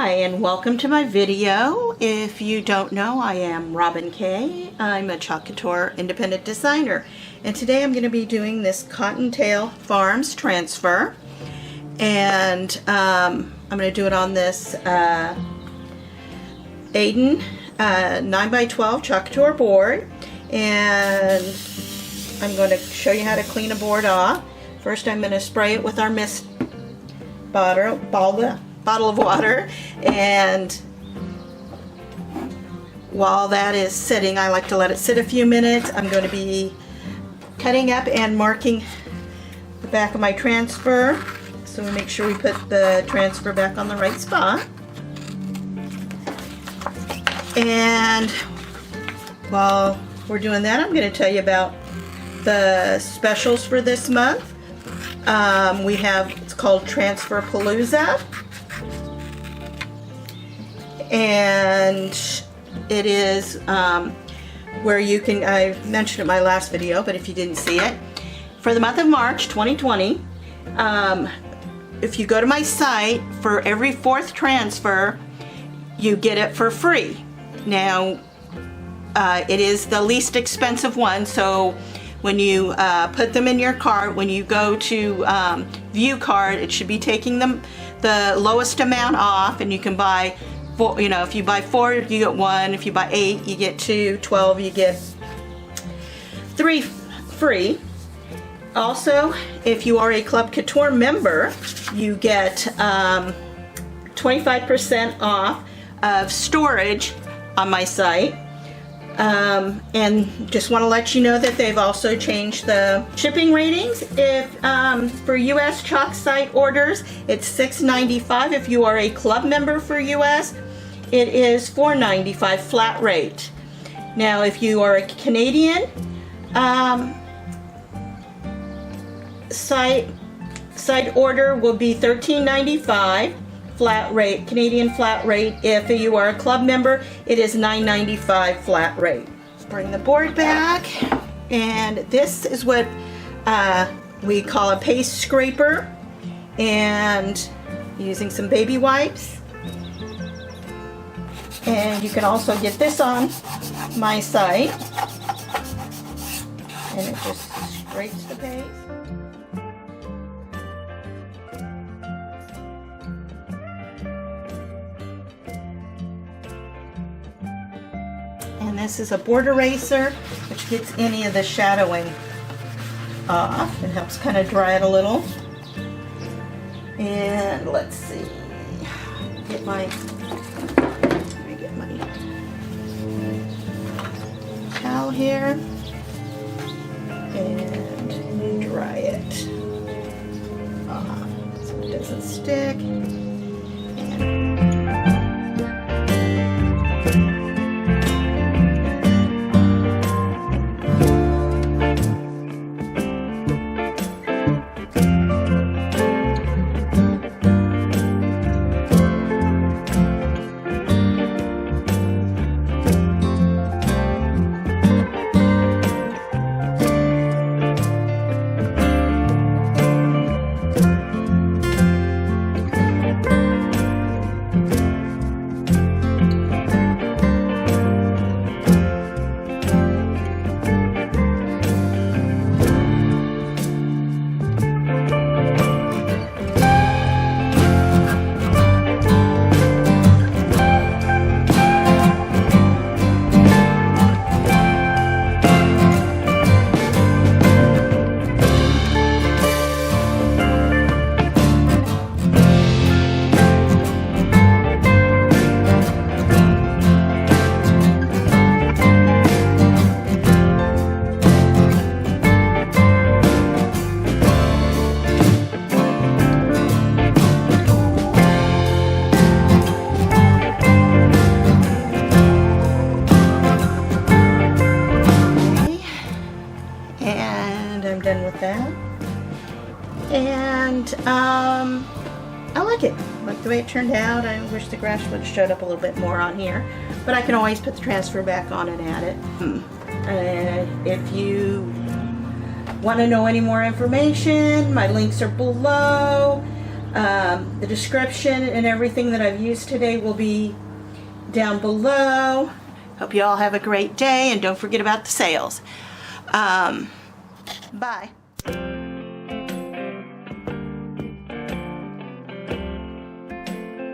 Hi and welcome to my video. If you don't know, I am Robin Kay. I'm a Chalk Couture independent designer, and today I'm going to be doing this Cottontail Farms transfer, and I'm going to do it on this Aiden 9x12 Chalk Couture board, and I'm going to show you how to clean a board off. First I'm going to spray it with our mist bottle of water, and while that is sitting, I like to let it sit a few minutes. I'm going to be cutting up and marking the back of my transfer, so we make sure we put the transfer back on the right spot. And while we're doing that, I'm going to tell you about the specials for this month. We have, it's called Transfer Palooza, and it is where you can, I mentioned it in my last video, but if you didn't see it, for the month of March 2020, if you go to my site, for every 4th transfer, you get it for free. Now, it is the least expensive one, so when you put them in your cart, when you go to view cart, it should be taking them the lowest amount off, and you can buy 4, you know, if you buy 4, you get 1, if you buy 8, you get 2, 12, you get 3 free. Also, if you are a Club Couture member, you get 25% off of storage on my site. And just want to let you know that they've also changed the shipping ratings. If for US Chalk site orders, it's $6.95. If you are a club member for US, it is $4.95 flat rate. Now, if you are a Canadian site order, will be $13.95 flat rate, Canadian flat rate. If you are a club member, it is $9.95 flat rate. Bring the board back, and this is what we call a paste scraper, and using some baby wipes. And you can also get this on my site, and it just scrapes the paste. And this is a board eraser, which gets any of the shadowing off and helps kind of dry it a little. And let's see, get my towel here and dry it so it doesn't stick. Done with that, and I like it. I like the way it turned out. I wish the grass would have showed up a little bit more on here, but I can always put the transfer back on and add it. If you want to know any more information, my links are below. The description and everything that I've used today will be down below. Hope you all have a great day, and don't forget about the sales. Bye.